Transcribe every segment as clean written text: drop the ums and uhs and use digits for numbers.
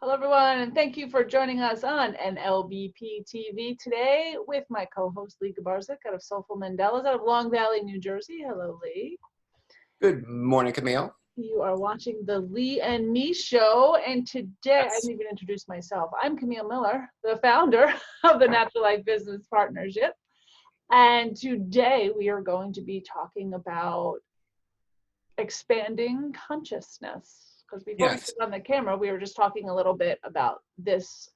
Hello, everyone, and thank you for joining us on NLBP TV today with my co-host Lee Gabarzik out of Soulful Mandela's out of Long Valley, New Jersey. Hello, Lee. Good morning, Camille. You are watching the Lee and Me Show, and today I Yes. didn't even introduce myself. I'm Camille Miller, the founder of the Natural Life Business Partnership, and today we are going to be talking about expanding consciousness. Because before we Yes. put on the camera, we were just talking a little bit about this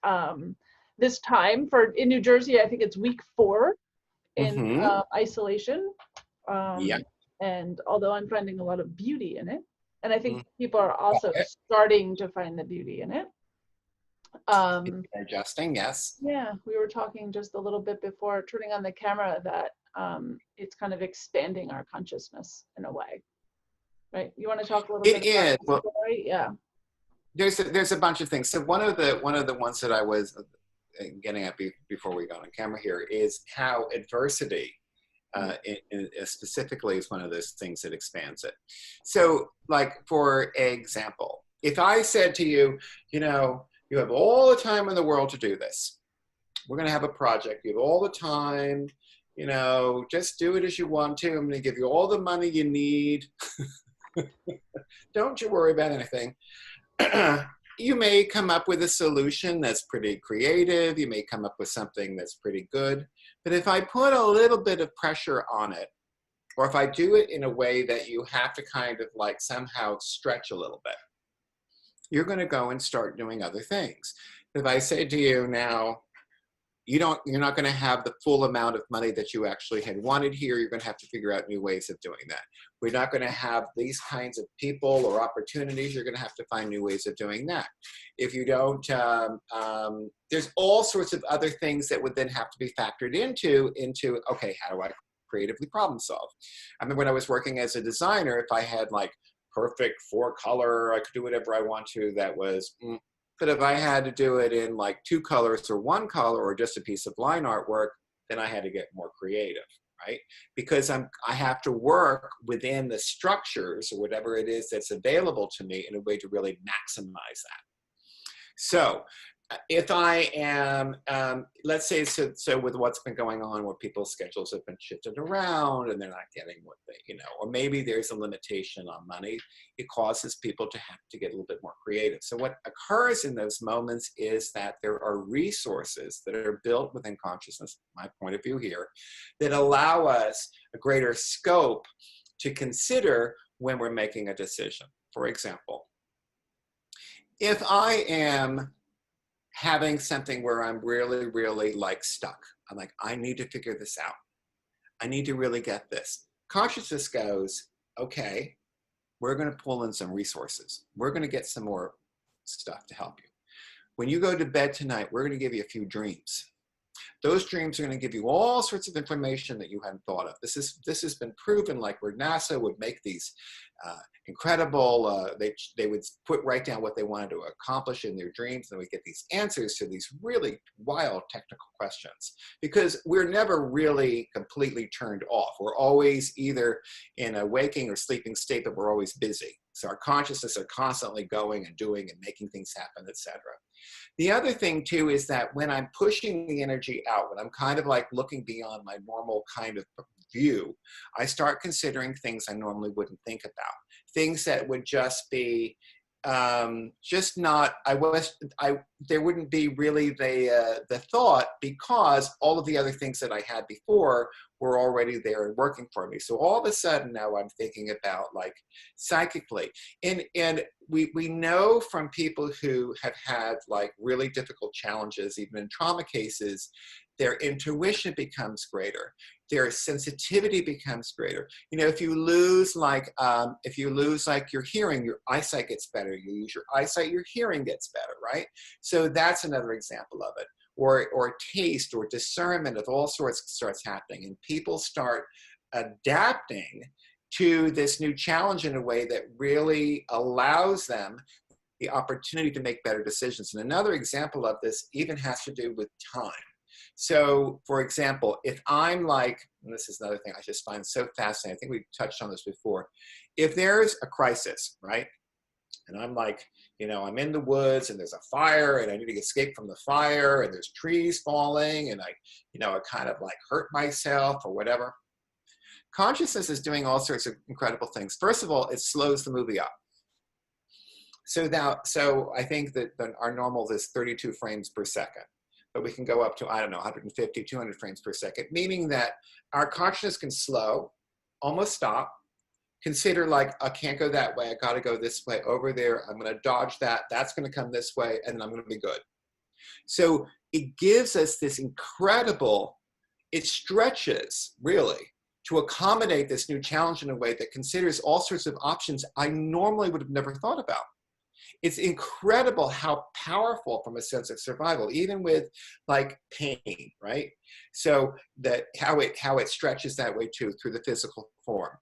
this time for in New Jersey. I think it's week 4 in Mm-hmm. isolation, Yeah. and although I'm finding a lot of beauty in it, and I think Mm. people are also starting to find the beauty in it. Adjusting, yes. Yeah, we were talking just a little bit before turning on the camera that it's kind of expanding our consciousness in a way. Right. You want to talk a little It bit about is. the Well, story? Yeah. there's a bunch of things. So one of the ones that I was getting at before we got on camera here is how adversity, specifically, is one of those things that expands it. So, like for example, if I said to you, you have all the time in the world to do this. We're going to have a project. You have all the time. Just do it as you want to. I'm going to give you all the money you need. Don't you worry about anything. You may come up with a solution that's pretty creative. You may come up with something that's pretty good. But if I put a little bit of pressure on it, or if I do it in a way that you have to kind of like somehow stretch a little bit, you're going to go and start doing other things. If I say to you now, you're not going to have the full amount of money that you actually had wanted here. You're going to have to figure out new ways of doing that. We're not going to have these kinds of people or opportunities. You're going to have to find new ways of doing that. If you don't, there's all sorts of other things that would then have to be factored into, okay, how do I creatively problem solve? I mean, when I was working as a designer, if I had like perfect 4-color, I could do whatever I want to, that was, but if I had to do it in like 2 colors or 1 color or just a piece of line artwork, then I had to get more creative, right? Because I have to work within the structures or whatever it is that's available to me in a way to really maximize that. So if I am, let's say, so with what's been going on where people's schedules have been shifted around and they're not getting what they, or maybe there's a limitation on money, it causes people to have to get a little bit more creative. So what occurs in those moments is that there are resources that are built within consciousness, my point of view here, that allow us a greater scope to consider when we're making a decision. For example, if I am having something where I'm really, really like stuck. I'm like, I need to figure this out. I need to really get this. Consciousness goes, okay, we're going to pull in some resources. We're going to get some more stuff to help you. When you go to bed tonight, we're going to give you a few dreams. Those dreams are going to give you all sorts of information that you hadn't thought of. This has been proven, like where NASA would make these incredible, they would write down what they wanted to accomplish in their dreams, and we get these answers to these really wild technical questions, because we're never really completely turned off. We're always either in a waking or sleeping state, but we're always busy. So our consciousness are constantly going and doing and making things happen, etc. The other thing too is that when I'm pushing the energy out, when I'm kind of like looking beyond my normal kind of view, I start considering things I normally wouldn't think about. Things that would just be just not, there wouldn't be really the thought, because all of the other things that I had before were already there and working for me. So all of a sudden now I'm thinking about like psychically, and we know from people who have had like really difficult challenges, even in trauma cases, their intuition becomes greater. Their sensitivity becomes greater. If you lose like your hearing, your eyesight gets better. You lose your eyesight, your hearing gets better, right? So that's another example of it. Or taste or discernment of all sorts starts happening, and people start adapting to this new challenge in a way that really allows them the opportunity to make better decisions. And another example of this even has to do with time. So, for example, if I'm like, and this is another thing I just find so fascinating, I think we touched on this before, if there's a crisis, right, and I'm like you know, I'm in the woods and there's a fire and I need to escape from the fire and there's trees falling and you know, I kind of like hurt myself or whatever. Consciousness is doing all sorts of incredible things. First of all, it slows the movie up. So I think that our normal is 32 frames per second, but we can go up to, I don't know, 150, 200 frames per second, meaning that our consciousness can slow, almost stop, consider like, I can't go that way, I gotta go this way, over there, I'm gonna dodge that, that's gonna come this way, and I'm gonna be good. So it gives us this incredible, it stretches really to accommodate this new challenge in a way that considers all sorts of options I normally would have never thought about. It's incredible how powerful from a sense of survival, even with like pain, right? So that how it stretches that way too, through the physical form.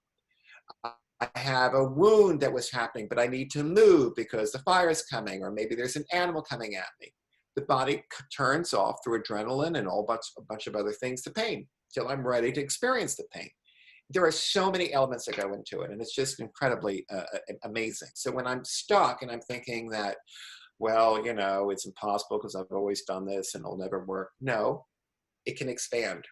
I have a wound that was happening, but I need to move because the fire is coming, or maybe there's an animal coming at me. The body turns off through adrenaline and a bunch of other things to pain till I'm ready to experience the pain. There are so many elements that go into it, and it's just incredibly amazing. So when I'm stuck and I'm thinking that, well, you know, it's impossible because I've always done this and it'll never work. No, it can expand.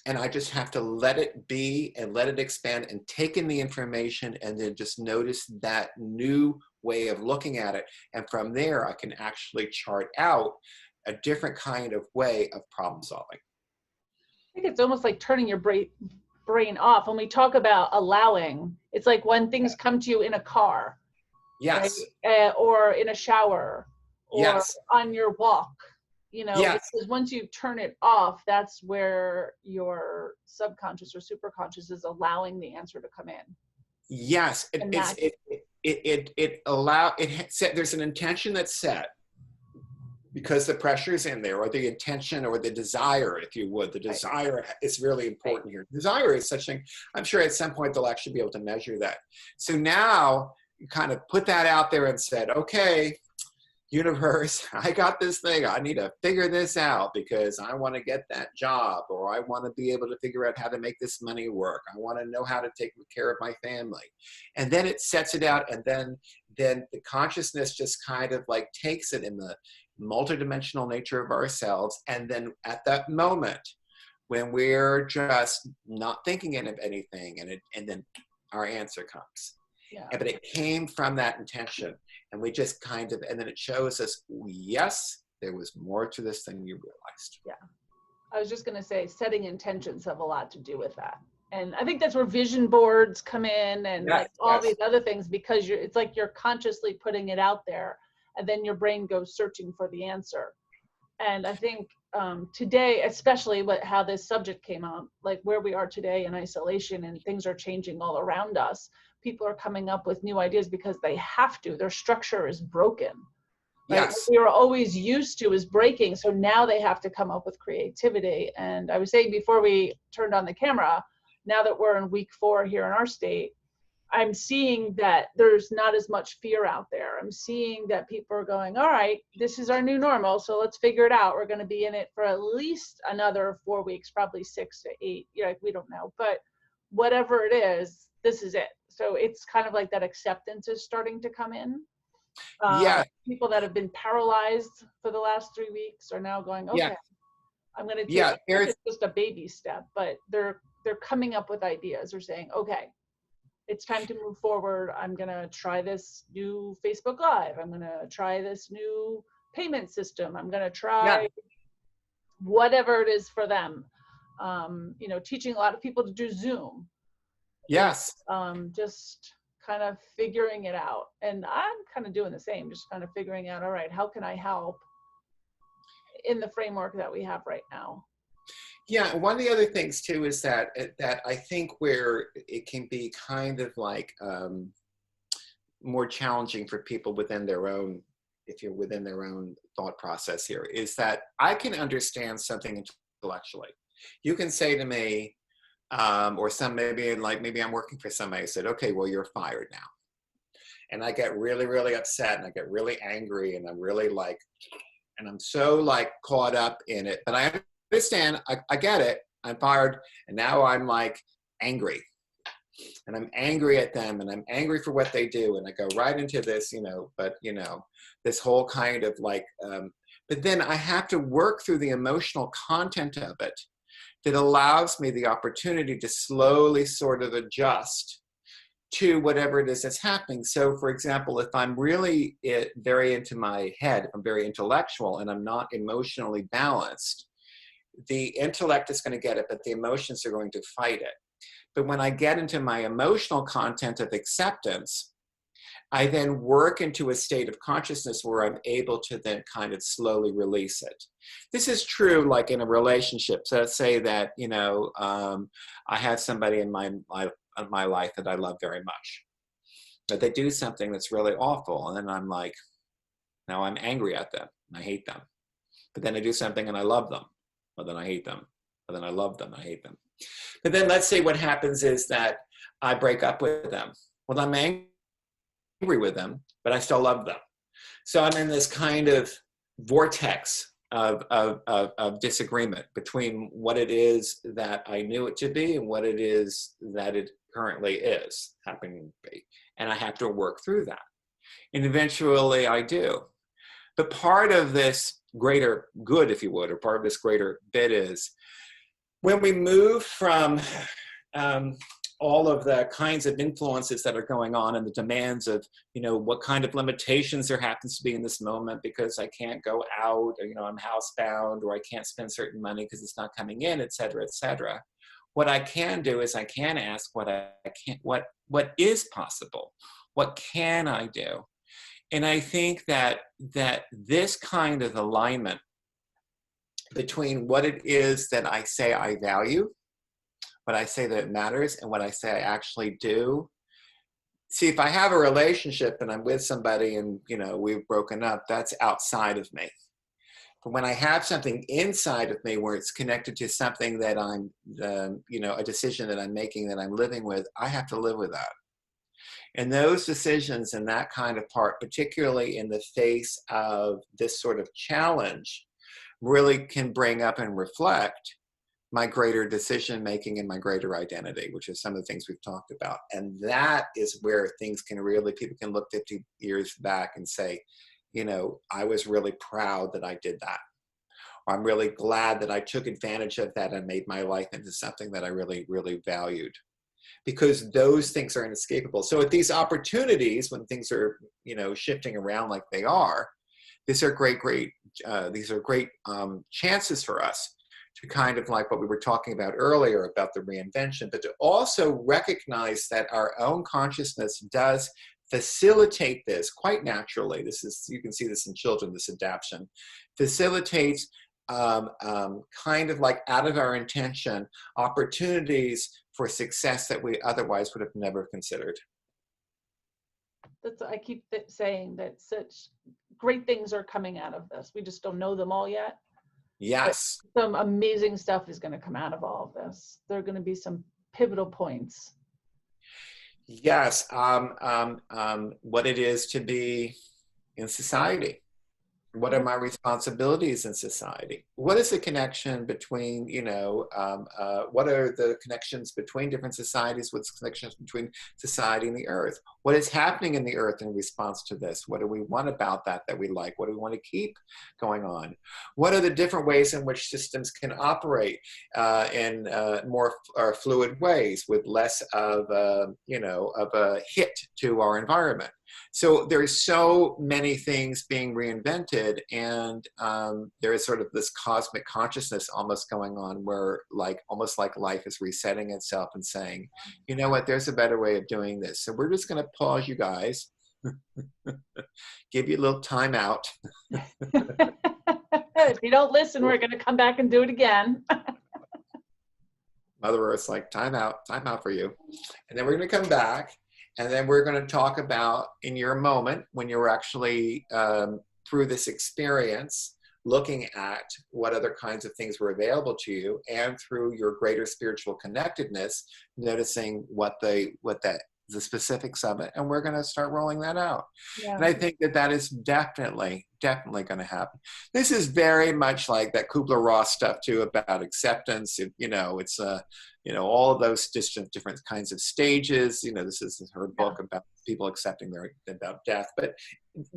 And I just have to let it be and let it expand and take in the information and then just notice that new way of looking at it. And from there, I can actually chart out a different kind of way of problem solving. I think it's almost like turning your brain off. When we talk about allowing, it's like when things come to you in a car, yes, right? Or in a shower, or yes, on your walk. You know, yes, because once you turn it off, that's where your subconscious or superconscious is allowing the answer to come in. yes. And There's an intention that's set because the pressure is in there, or the intention or the desire, if you would. The desire is really important here. Desire is such thing. I'm sure at some point they'll actually be able to measure that. So now you kind of put that out there and said, okay, universe, I got this thing. I need to figure this out because I want to get that job, or I want to be able to figure out how to make this money work. I want to know how to take care of my family. And then it sets it out, and then the consciousness just kind of like takes it in the multidimensional nature of ourselves. And then at that moment, when we're just not thinking of anything, and then our answer comes. yeah. But it came from that intention. And we just kind of, and then it shows us, yes, there was more to this than you realized. Yeah. I was just going to say, setting intentions have a lot to do with that. And I think that's where vision boards come in, and like all these other things, because it's like you're consciously putting it out there, and then your brain goes searching for the answer. And I think today, especially how this subject came out, like where we are today in isolation and things are changing all around us, people are coming up with new ideas because they have to. Their structure is broken. Right? Yes. What we were always used to is breaking. So now they have to come up with creativity. And I was saying before we turned on the camera, now that we're in week 4 here in our state, I'm seeing that there's not as much fear out there. I'm seeing that people are going, all right, this is our new normal, so let's figure it out. We're going to be in it for at least another 4 weeks, probably 6 to 8. We don't know. But whatever it is, this is it. So it's kind of like that acceptance is starting to come in. People that have been paralyzed for the last 3 weeks are now going, okay, I'm going to take it's just a baby step, but they're coming up with ideas. They're saying, okay, it's time to move forward. I'm going to try this new Facebook Live. I'm going to try this new payment system. I'm going to try whatever it is for them. Teaching a lot of people to do Zoom. Yes. Just kind of figuring it out. And I'm kind of doing the same, just kind of figuring out, all right, how can I help in the framework that we have right now? Yeah, one of the other things too is that I think where it can be kind of like more challenging for people within their own, if you're within their own thought process here, is that I can understand something intellectually. You can say to me, or maybe I'm working for somebody, I said, okay, well, you're fired now. And I get really, really upset, and I get really angry, and I'm really like, and I'm so like caught up in it, but I understand, I get it, I'm fired, and now I'm like angry. and I'm angry at them, and I'm angry for what they do, and I go right into this, but this whole kind of like, but then I have to work through the emotional content of it that allows me the opportunity to slowly sort of adjust to whatever it is that's happening. So for example, if I'm really very into my head, if I'm very intellectual and I'm not emotionally balanced, the intellect is going to get it, but the emotions are going to fight it. But when I get into my emotional content of acceptance, I then work into a state of consciousness where I'm able to then kind of slowly release it. This is true like in a relationship. So let's say that, I have somebody in my life that I love very much, but they do something that's really awful. And then I'm like, now I'm angry at them and I hate them. But then I do something and I love them, but then I hate them. But then I love them, I hate them. But then let's say what happens is that I break up with them. Well, I'm angry with them, but I still love them. So I'm in this kind of vortex of disagreement between what it is that I knew it to be and what it is that it currently is happening to be. And I have to work through that. And eventually I do. But part of this greater good, if you would, or part of this greater bit is when we move from all of the kinds of influences that are going on and the demands of, what kind of limitations there happens to be in this moment because I can't go out, or, I'm housebound, or I can't spend certain money because it's not coming in, et cetera, et cetera. What I can do is I can ask what is possible? What can I do? And I think that this kind of alignment between what it is that I say I value, what I say that matters, and what I say I actually do. See, if I have a relationship and I'm with somebody and, we've broken up, that's outside of me. But when I have something inside of me where it's connected to something that I'm, a decision that I'm making, that I'm living with, I have to live with that. And those decisions and that kind of part, particularly in the face of this sort of challenge, really can bring up and reflect my greater decision making and my greater identity, which is some of the things we've talked about. And that is where things can really, people can look 50 years back and say, I was really proud that I did that. Or I'm really glad that I took advantage of that and made my life into something that I really, really valued. Because those things are inescapable. So at these opportunities, when things are, shifting around like they are, these are great chances for us to kind of like what we were talking about earlier about the reinvention, but to also recognize that our own consciousness does facilitate this quite naturally. You can see this in children, this adaptation, facilitates kind of like out of our intention, opportunities for success that we otherwise would have never considered. I keep saying that such great things are coming out of this. We just don't know them all yet. Yes. But some amazing stuff is going to come out of all of this. There are going to be some pivotal points. Yes. What it is to be in society. What are my responsibilities in society? What is the connection between, what are the connections between different societies? What's the connections between society and the earth? What is happening in the earth in response to this? What do we want about that we like? What do we want to keep going on? What are the different ways in which systems can operate in more fluid ways with less of a hit to our environment? So there's so many things being reinvented, and there is sort of this cosmic consciousness almost going on where almost like life is resetting itself and saying, you know what, there's a better way of doing this. So we're just going to pause you guys, give you a little time out. If you don't listen, we're going to come back and do it again. Mother Earth's like, time out for you. And then we're going to come back. And then we're going to talk about in your moment when you're actually through this experience, looking at what other kinds of things were available to you, and through your greater spiritual connectedness, noticing what that the specifics of it, and we're going to start rolling that out. Yeah. And I think that that is definitely going to happen. This is very much like that Kubler-Ross stuff too, about acceptance. It's all of those different kinds of stages. This is her book about people accepting about death. But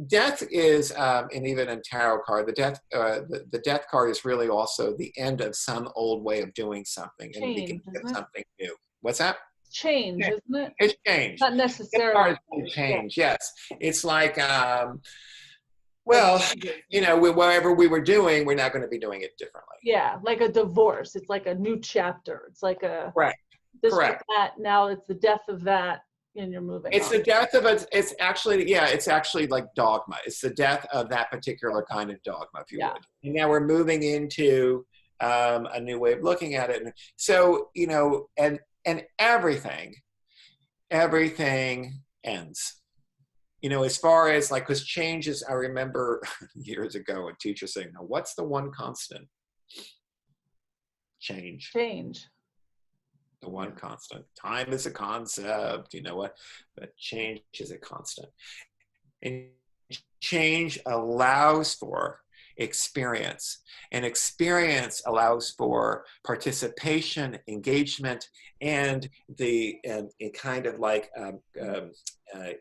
death is, and even in tarot card, the death card is really also the end of some old way of doing something, and we can get something new. What's that? Change, isn't it? It's change. Not necessarily change. Yes, it's like whatever we were doing, we're not going to be doing it differently. Yeah, like a divorce. It's like a new chapter. It's like a correct. That, now it's the death of that, and you're moving. It's the death of it. It's actually like dogma. It's the death of that particular kind of dogma, if you would. And now we're moving into a new way of looking at it. And so and everything ends. As far as because change is, I remember years ago a teacher saying, "Now, what's the one constant?" Change. The one constant. Time is a concept, but change is a constant. And change allows for experience, and experience allows for participation, engagement, and kind of like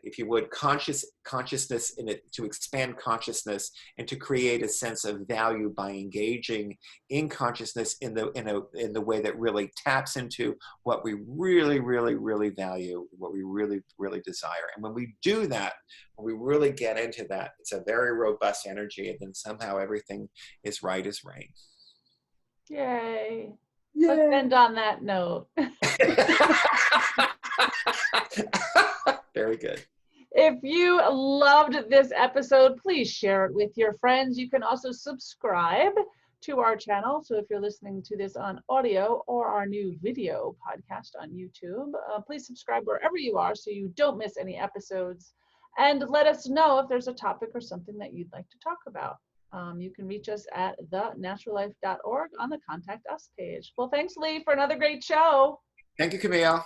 if you would, consciousness in it, to expand consciousness and to create a sense of value by engaging in consciousness in the way that really taps into what we really, really, really value, what we really, really desire. And when we do that, when we really get into that, it's a very robust energy, and then somehow everything is right as rain. Yay. Let's end on that note. Very good. If you loved this episode, please share it with your friends. You can also subscribe to our channel. So if you're listening to this on audio or our new video podcast on YouTube, please subscribe wherever you are so you don't miss any episodes. And let us know if there's a topic or something that you'd like to talk about. You can reach us at thenaturallife.org on the Contact Us page. Well, thanks, Lee, for another great show. Thank you, Camille.